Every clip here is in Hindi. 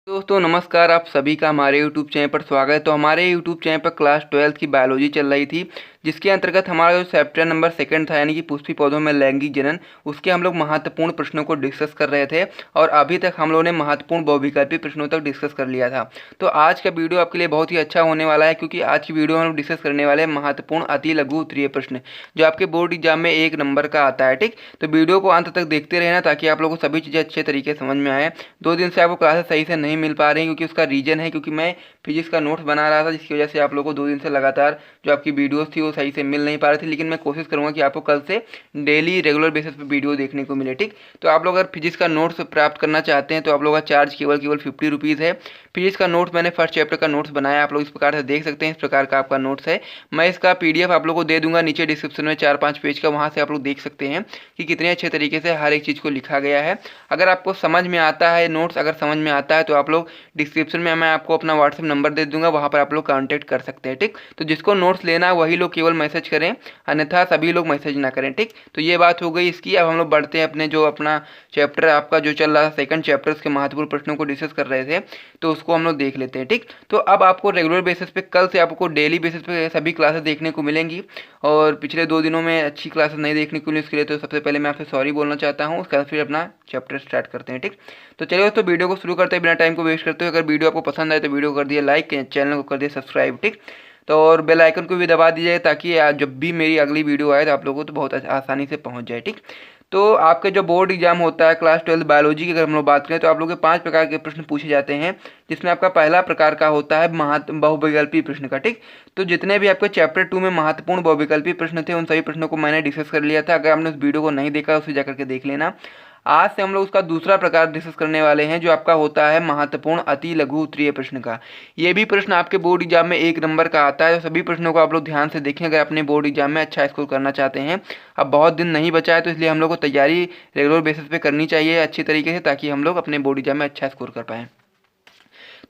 दोस्तों नमस्कार, आप सभी का हमारे यूट्यूब चैनल पर स्वागत है। तो हमारे यूट्यूब चैनल पर क्लास 12 की बायोलॉजी चल रही थी, जिसके अंतर्गत हमारा जो चैप्टर नंबर 2 था यानी कि पुष्पी पौधों में लैंगिक जनन, उसके हम लोग महत्वपूर्ण प्रश्नों को डिस्कस कर रहे थे और अभी तक हम लोगों ने महत्वपूर्ण बहुविकल्पी प्रश्नों तक डिस्कस कर लिया था। तो आज का वीडियो आपके लिए बहुत ही अच्छा होने वाला है, क्योंकि आज की वीडियो में हम लोग डिस्कस करने वाले हैं महत्वपूर्ण अति लघु उत्तरीय प्रश्न, जो आपके बोर्ड एग्जाम में 1 नंबर का आता है। ठीक, तो वीडियो को अंत तक देखते रहना ताकि आप लोगों को सभी चीज़ें अच्छे तरीके से समझ में आए। 2 दिन से आपको क्लासेस सही से नहीं मिल पा रही, क्योंकि उसका रीज़न है क्योंकि मैं फिजिक्स का नोट्स बना रहा था, जिसकी वजह से आप लोगों को 2 दिन से लगातार जो आपकी वीडियोस थी वो सही से मिल नहीं पा रही थी। लेकिन मैं कोशिश करूंगा कि आपको कल से डेली रेगुलर बेसिस पे वीडियो देखने को मिले। ठीक, तो आप लोग अगर फिजिक्स का नोट्स प्राप्त करना चाहते हैं तो आप लोग का चार्ज केवल 50 रुपीज़ है। फिजिक्स का नोट्स मैंने फर्स्ट चैप्टर का नोट्स बनाया, आप लोग इस प्रकार से देख सकते हैं। इस प्रकार का आपका नोट्स है। मैं इसका PDF आप लोग को दे दूंगा नीचे डिस्क्रिप्शन में 4-5 पेज का, वहाँ से आप लोग देख सकते हैं कि कितने अच्छे तरीके से हर एक चीज़ को लिखा गया है। अगर आपको समझ में आता है नोट्स, अगर समझ में आता है तो आप लोग डिस्क्रिप्शन में मैं आपको अपना व्हाट्सएप नंबर दे दूंगा, वहाँ पर आप लोग कांटेक्ट कर सकते हैं। ठीक, तो जिसको नोट्स लेना है वही लोग केवल मैसेज करें, अन्यथा सभी लोग मैसेज ना करें। ठीक, तो ये बात हो गई इसकी। अब हम लोग बढ़ते हैं अपने जो अपना चैप्टर आपका जो चल रहा था सेकंड चैप्टर, उसके महत्वपूर्ण प्रश्नों को डिस्कस कर रहे थे, तो उसको हम लोग देख लेते हैं। ठीक, तो अब आपको रेगुलर बेसिस पे कल से आपको डेली बेसिस पे सभी क्लासेस देखने को मिलेंगी, और पिछले 2 दिनों में अच्छी क्लासेस नहीं देखने को मिली, उसके लिए तो सबसे पहले मैं आपसे सॉरी बोलना चाहता हूँ। उसके बाद फिर अपना चैप्टर स्टार्ट करते हैं। ठीक, तो चलिए तो वीडियो को शुरू करते हैं बिना टाइम को वेस्ट करते हुए। अगर वीडियो आपको पसंद आए तो वीडियो कर दिए लाइक, चैनल को कर दिए सब्सक्राइब। ठीक, तो और बेल आइकन को भी दबा दीजिए ताकि जब भी मेरी अगली वीडियो आए तो आप लोगों को तो बहुत आसानी से पहुंच जाए। ठीक, तो आपके जो बोर्ड एग्जाम होता है क्लास 12 बायोलॉजी की अगर हम लोग बात करें तो आप लोगों के 5 प्रकार के प्रश्न पूछे जाते हैं, जिसमें आपका पहला प्रकार का होता है बहुविकल्पी प्रश्न का। ठीक, तो जितने भी आपके चैप्टर 2 में महत्वपूर्ण बहुविकल्पी प्रश्न थे उन सभी प्रश्नों को मैंने डिस्कस कर लिया था। अगर आपने उस वीडियो को नहीं देखा उसे जाकर के देख लेना। आज से हम लोग उसका दूसरा प्रकार डिस्कस करने वाले हैं, जो आपका होता है महत्वपूर्ण अति लघु उत्तरीय प्रश्न का। ये भी प्रश्न आपके बोर्ड एग्जाम में 1 नंबर का आता है, तो सभी प्रश्नों को आप लोग ध्यान से देखें अगर अपने बोर्ड एग्जाम में अच्छा स्कोर करना चाहते हैं। अब बहुत दिन नहीं बचा है, तो इसलिए हम लोग को तैयारी रेगुलर बेसिस पे करनी चाहिए अच्छी तरीके से, ताकि हम लोग अपने बोर्ड एग्जाम में अच्छा स्कोर कर पाएँ।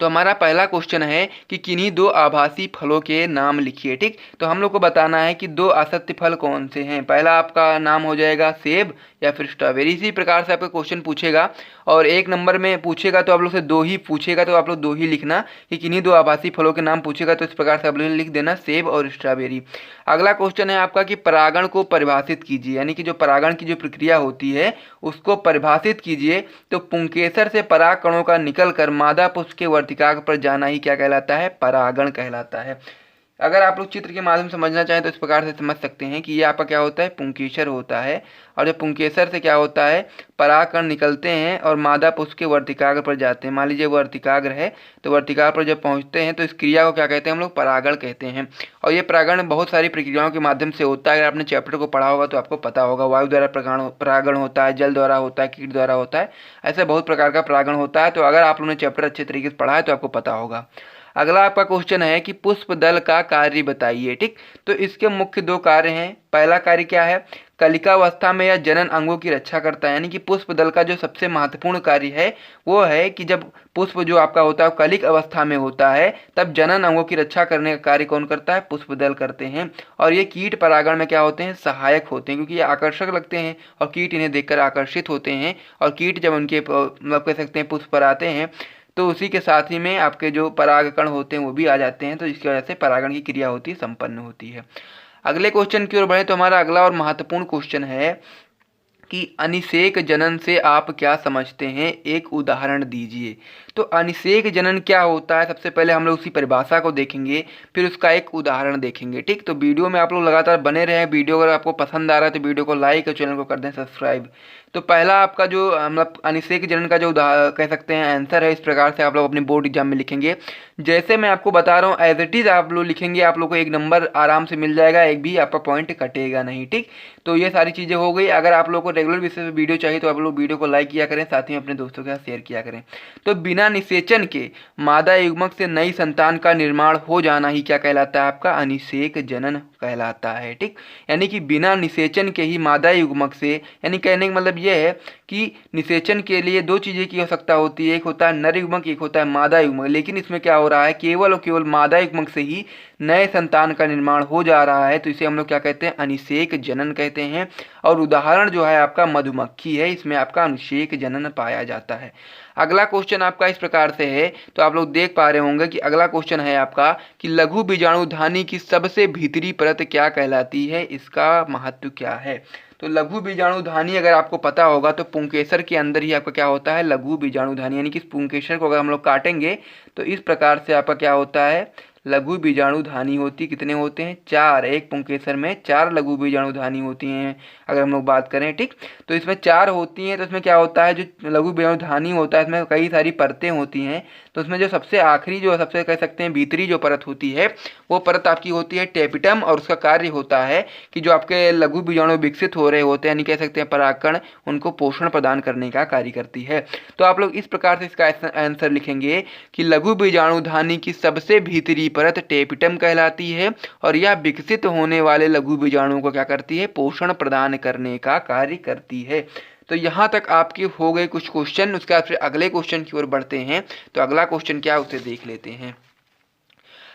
तो हमारा पहला क्वेश्चन है कि किन्हीं 2 आभासी फलों के नाम लिखिए। ठीक, तो हम लोग को बताना है कि 2 असत्य फल कौन से हैं। पहला आपका नाम हो जाएगा सेब या फिर स्ट्रॉबेरी। इसी प्रकार से आपका क्वेश्चन पूछेगा, और 1 नंबर में पूछेगा तो आप लोग से 2 ही पूछेगा, तो आप लोग 2 ही लिखना कि किन्हीं 2 आभासी फलों के नाम पूछेगा, तो इस प्रकार से आप लोग लिख देना सेब और स्ट्रॉबेरी। अगला क्वेश्चन है आपका कि परागण को परिभाषित कीजिए, यानी कि जो परागण की जो प्रक्रिया होती है उसको परिभाषित कीजिए। तो पुंकेसर से पराग कणों का निकल कर मादा पुष्प के वर्तिकाग्र पर जाना ही क्या कहलाता है? परागण कहलाता है। अगर आप लोग चित्र के माध्यम से समझना चाहें तो इस प्रकार से समझ सकते हैं कि ये आपका क्या होता है? पुंकेसर होता है, और जब पुंकेसर से क्या होता है? परागकण निकलते हैं और मादा पुष्प के वर्तिकाग्र पर जाते हैं। मान लीजिए वर्तिकाग्र है, तो वर्तिकाग्र पर जब पहुंचते हैं तो इस क्रिया को क्या कहते हैं? हम लोग परागण कहते हैं। और ये परागण बहुत सारी प्रक्रियाओं के माध्यम से होता है। अगर आपने चैप्टर को पढ़ा होगा तो आपको पता होगा, वायु द्वारा परागण होता है, जल द्वारा होता है, कीट द्वारा होता है, ऐसे बहुत प्रकार का परागण होता है। तो अगर आप लोगों ने चैप्टर अच्छे तरीके से पढ़ा है तो आपको पता होगा। अगला आपका क्वेश्चन है कि पुष्प दल का कार्य बताइए। ठीक, तो इसके मुख्य 2 कार्य हैं। पहला कार्य क्या है? कलिकावस्था में यह जनन अंगों की रक्षा करता है, यानी कि पुष्प दल का जो सबसे महत्वपूर्ण कार्य है वो है कि जब पुष्प जो आपका होता है कलिक अवस्था में होता है, तब जनन अंगों की रक्षा करने का कार्य कौन करता है? पुष्प दल करते हैं। और ये कीट परागण में क्या होते हैं? सहायक होते हैं, क्योंकि ये आकर्षक लगते हैं और कीट इन्हें देखकर आकर्षित होते हैं। और कीट जब उनके मतलब कह सकते हैं पुष्प पर आते हैं, तो उसी के साथ ही में आपके जो परागकण होते हैं वो भी आ जाते हैं, तो इसकी वजह से परागण की क्रिया होती है, संपन्न होती है। अगले क्वेश्चन की ओर बढ़े तो हमारा अगला और महत्वपूर्ण क्वेश्चन है कि अनिषेक जनन से आप क्या समझते हैं? एक उदाहरण दीजिए। तो अनिषेक जनन क्या होता है? सबसे पहले हम लोग उसी परिभाषा को देखेंगे, फिर उसका एक उदाहरण देखेंगे। ठीक, तो वीडियो में आप लोग लगातार बने रहें। वीडियो अगर आपको पसंद आ रहा है तो वीडियो को लाइक और चैनल को कर दें सब्सक्राइब। तो पहला आपका जो मतलब अनिषेक जनन का जो कह सकते हैं आंसर है, इस प्रकार से आप लोग अपने बोर्ड एग्जाम में लिखेंगे। जैसे मैं आपको बता रहा हूँ एज इट इज़ आप लोग लिखेंगे, आप लोग को 1 नंबर आराम से मिल जाएगा, एक भी आपका पॉइंट कटेगा नहीं। ठीक, तो ये सारी चीज़ें हो गई। अगर आप लोग को रेगुलर बेसिस पे वीडियो चाहिए तो आप लोग वीडियो को लाइक किया करें, साथ ही अपने दोस्तों के साथ शेयर किया करें। तो बिना निषेचन के मादा युग्मक से नई संतान का निर्माण हो जाना ही क्या कहलाता है? आपका अनिषेक जनन कहलाता है। ठीक, यानी कि बिना निषेचन के ही मादा युग्मक से, यानी कहने का मतलब ये है कि निषेचन के लिए 2 चीज़ें की आवश्यकता होती है, एक होता है नर युग्मक, एक होता है मादा युग्मक। लेकिन इसमें क्या हो रहा है? केवल और केवल मादा युग्मक से ही नए संतान का निर्माण हो जा रहा है, तो इसे हम लोग क्या कहते हैं? अनिषेक जनन कहते हैं। और उदाहरण जो है आपका मधुमक्खी है, इसमें आपका अनिषेक जनन पाया जाता है। अगला क्वेश्चन आपका इस प्रकार से है, तो आप लोग देख पा रहे होंगे कि अगला क्वेश्चन है आपका कि लघु बीजाणुधानी की सबसे भीतरी परत क्या कहलाती है, इसका महत्व क्या है। तो लघु बीजाणुधानी अगर आपको पता होगा तो पुंकेसर के अंदर ही आपका क्या होता है, लघु बीजाणुधानी, यानी कि इस पुंकेसर को अगर हम लोग काटेंगे तो इस प्रकार से आपका क्या होता है, लघु बीजाणुधानी होती। कितने होते हैं, 4। एक पुंकेसर में 4 लघु बीजाणुधानी होती हैं अगर हम लोग बात करें, ठीक। तो इसमें 4 होती हैं, तो इसमें क्या होता है, जो लघु बीजाणुधानी होता है इसमें कई सारी परतें होती हैं। तो उसमें जो सबसे आखिरी, जो सबसे कह सकते हैं भीतरी जो परत होती है, वो परत आपकी होती है टेपिटम, और उसका कार्य होता है कि जो आपके लघु बीजाणु विकसित हो रहे होते हैं, यानी कह सकते हैं परागकण, उनको पोषण प्रदान करने का कार्य करती है। तो आप लोग इस प्रकार से इसका आंसर लिखेंगे कि लघु बीजाणुधानी की सबसे भीतरी परत टेपिटम कहलाती है, और यह विकसित होने वाले लघु बीजाणुओं को क्या करती है, पोषण प्रदान करने का कार्य करती है। तो यहाँ तक आपके हो गए कुछ क्वेश्चन। उसके बाद फिर अगले क्वेश्चन की ओर बढ़ते हैं। तो अगला क्वेश्चन क्या है उसे देख लेते हैं।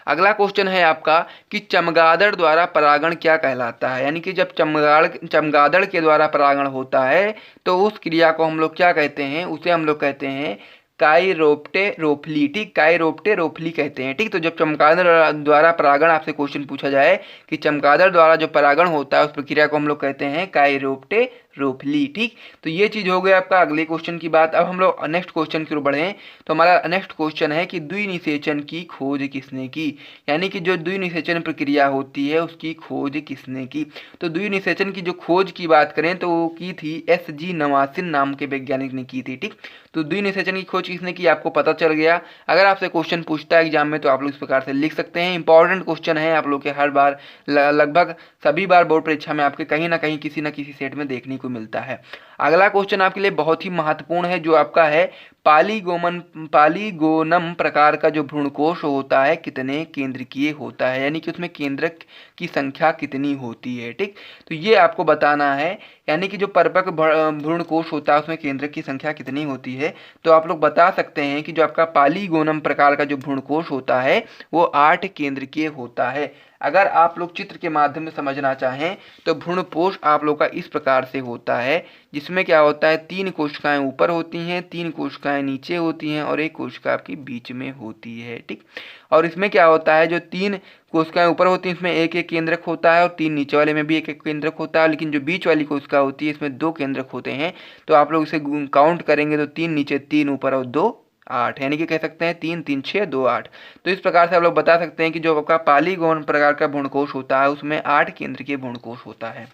अगला क्वेश्चन है आपका कि चमगादड़ द्वारा परागण क्या कहलाता है, यानी कि जब चमगादड़ के द्वारा परागण होता है तो उस क्रिया को हम लोग क्या कहते हैं, उसे हम लोग कहते हैं काइरोप्टेरोफिली, ठीक। काइरोप्टेरोफिली कहते हैं, ठीक। तो जब चमगादड़ द्वारा परागण आपसे क्वेश्चन पूछा जाए कि चमगादड़ द्वारा जो परागण होता है उस प्रक्रिया को हम लोग कहते हैं काइरोप्टेरोफिली, ठीक। तो ये चीज हो गई आपका अगले क्वेश्चन की बात। अब हम लोग नेक्स्ट क्वेश्चन की ओर बढ़ें। तो हमारा नेक्स्ट क्वेश्चन है कि द्विनिषेचन की खोज किसने की, यानी कि जो द्विनिषेचन प्रक्रिया होती है उसकी खोज किसने की। तो द्विनिषेचन की जो खोज की बात करें तो वो की थी SG नवासिन नाम के वैज्ञानिक ने की थी, ठीक। तो द्विनिषेचन की खोज किसने की आपको पता चल गया। अगर आपसे क्वेश्चन पूछता है एग्जाम में तो आप लोग इस प्रकार से लिख सकते हैं। इंपॉर्टेंट क्वेश्चन है, आप लोग के हर बार लगभग सभी बार बोर्ड परीक्षा में आपके कहीं ना कहीं किसी न किसी सेट में देखने को मिलता है। अगला क्वेश्चन आपके लिए बहुत ही महत्वपूर्ण है, जो आपका है पालीगोनम प्रकार का जो भ्रूणकोश होता है कितने केंद्रकीय होता है, यानी कि उसमें केंद्रक की संख्या कितनी होती है, ठीक। तो ये आपको बताना है, यानी कि जो परिपक्व भ्रूणकोश होता है उसमें केंद्रक की संख्या कितनी होती है। तो आप लोग बता सकते हैं कि जो आपका पालीगोनम प्रकार का जो भ्रूणकोश होता है वो 8 केंद्रकीय होता है। अगर आप लोग चित्र के माध्यम से समझना चाहें तो भ्रूणपोष आप लोग का इस प्रकार से होता है, जिसमें क्या होता है 3 कोशिकाएं ऊपर होती हैं, 3 कोशिकाएं नीचे होती हैं और 1 कोशिका आपकी बीच में होती है, ठीक। और इसमें क्या होता है, जो 3 कोशिकाएं ऊपर होती हैं इसमें 1 केंद्रक होता है और 3 नीचे वाले में भी 1 केंद्रक होता है, लेकिन जो बीच वाली कोशिका होती है इसमें 2 केंद्रक होते हैं। तो आप लोग इसे काउंट करेंगे तो 3 नीचे 3 ऊपर और 2 8, यानी कि कह सकते हैं 3 3 6 2 8। तो इस प्रकार से आप लोग बता सकते हैं कि जो आपका पालीगोन प्रकार का भ्रूणकोश होता है उसमें 8 केंद्र के भ्रूणकोश होता है।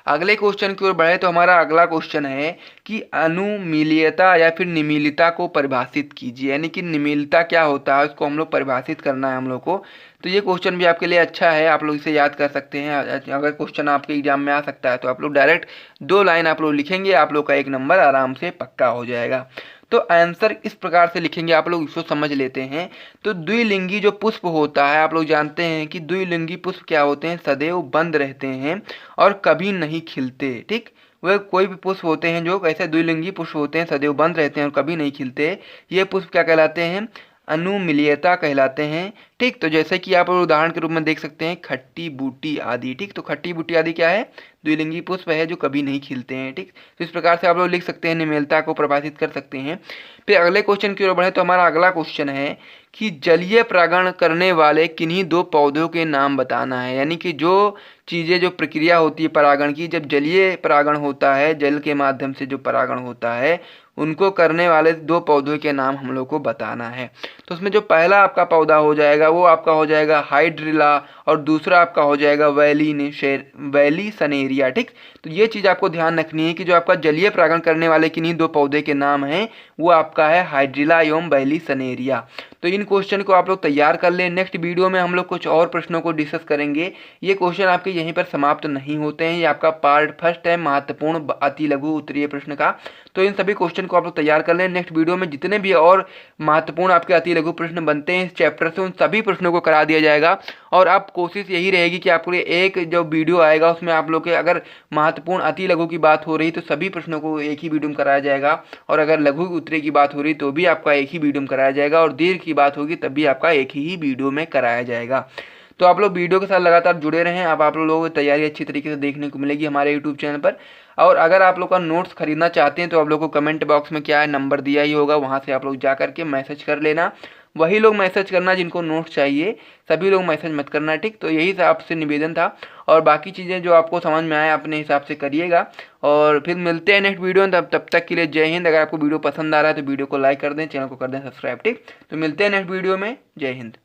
अगले क्वेश्चन की ओर बढ़े तो हमारा अगला क्वेश्चन है कि अनुमीलियता या फिर निमीलिता को परिभाषित कीजिए, यानी कि निमीलिता क्या होता है उसको हम लोग परिभाषित करना है हम लोग को। तो ये क्वेश्चन भी आपके लिए अच्छा है, आप लोग इसे याद कर सकते हैं। अगर क्वेश्चन आपके एग्जाम में आ सकता है तो आप लोग डायरेक्ट 2 लाइन आप लोग लिखेंगे, आप लोग का 1 नंबर आराम से पक्का हो जाएगा। तो आंसर इस प्रकार से लिखेंगे, आप लोग इसको समझ लेते हैं। तो द्विलिंगी जो पुष्प होता है, आप लोग जानते हैं कि द्विलिंगी पुष्प क्या होते हैं, सदैव बंद रहते हैं और कभी नहीं खिलते, ठीक। वह कोई भी पुष्प होते हैं जो ऐसे द्विलिंगी पुष्प होते हैं, सदैव बंद रहते हैं और कभी नहीं खिलते, ये पुष्प क्या कहलाते हैं, अनुमिलियता कहलाते हैं, ठीक। तो जैसे कि आप उदाहरण के रूप में देख सकते हैं खट्टी बूटी आदि, ठीक। तो खट्टी बूटी आदि क्या है, द्विलिंगी पुष्प है जो कभी नहीं खिलते हैं, ठीक। तो इस प्रकार से आप लोग लिख सकते हैं, निमेलता को परिभाषित कर सकते हैं। फिर अगले क्वेश्चन की ओर बढ़े तो हमारा अगला क्वेश्चन है कि जलीय परागण करने वाले किन्हीं 2 पौधों के नाम बताना है, यानी कि जो चीज़ें जो प्रक्रिया होती है परागण की, जब जलीय परागण होता है, जल के माध्यम से जो परागण होता है उनको करने वाले 2 पौधों के नाम हम लोग को बताना है। तो उसमें जो पहला आपका पौधा हो जाएगा वो आपका हो जाएगा हाइड्रिला और दूसरा आपका हो जाएगा वैलीसनेरिया, ठीक। तो ये चीज़ आपको ध्यान रखनी है कि जो आपका जलीय परागण करने वाले किन्हीं 2 पौधे के नाम हैं वो आपका है हाइड्रिला एवं वैलीसनेरिया। तो इन क्वेश्चन को आप लोग तैयार कर लें। नेक्स्ट वीडियो में हम लोग कुछ और प्रश्नों को डिस्कस करेंगे। ये क्वेश्चन आपके यहीं पर समाप्त नहीं होते हैं, ये आपका पार्ट फर्स्ट है महत्वपूर्ण अति लघु उत्तरीय प्रश्न का। तो इन सभी क्वेश्चन को आप लोग तैयार कर लें। नेक्स्ट वीडियो में जितने भी और महत्वपूर्ण आपके अति लघु प्रश्न बनते हैं इस चैप्टर से, उन सभी प्रश्नों को करा दिया जाएगा। और अब कोशिश यही रहेगी कि आपके लिए एक जो वीडियो आएगा उसमें आप लोग के अगर महत्वपूर्ण अति लघु की बात हो रही तो सभी प्रश्नों को एक ही वीडियो में कराया जाएगा, और अगर लघु उत्तरीय की बात हो रही तो भी आपका एक ही वीडियो में कराया जाएगा, और दीर्घ की बात होगी तब भी आपका एक ही वीडियो में कराया जाएगा। तो आप लोग वीडियो के साथ लगातार जुड़े रहें। अब आप लोगों को तैयारी अच्छी तरीके से देखने को मिलेगी हमारे यूट्यूब चैनल पर। और अगर आप लोग का नोट्स खरीदना चाहते हैं तो आप लोग को कमेंट बॉक्स में क्या है नंबर दिया ही होगा, वहाँ से आप लोग जा करके मैसेज कर लेना। वही लोग मैसेज करना जिनको नोट्स चाहिए, सभी लोग मैसेज मत करना, ठीक। तो यही से आपसे निवेदन था, और बाकी चीज़ें जो आपको समझ में आए अपने हिसाब से करिएगा। और फिर मिलते हैं नेक्स्ट वीडियो में, तब तक के लिए जय हिंद। अगर आपको वीडियो पसंद आ रहा है तो वीडियो को लाइक कर दें, चैनल को कर दें सब्सक्राइब, ठीक। तो मिलते हैं नेक्स्ट वीडियो में, जय हिंद।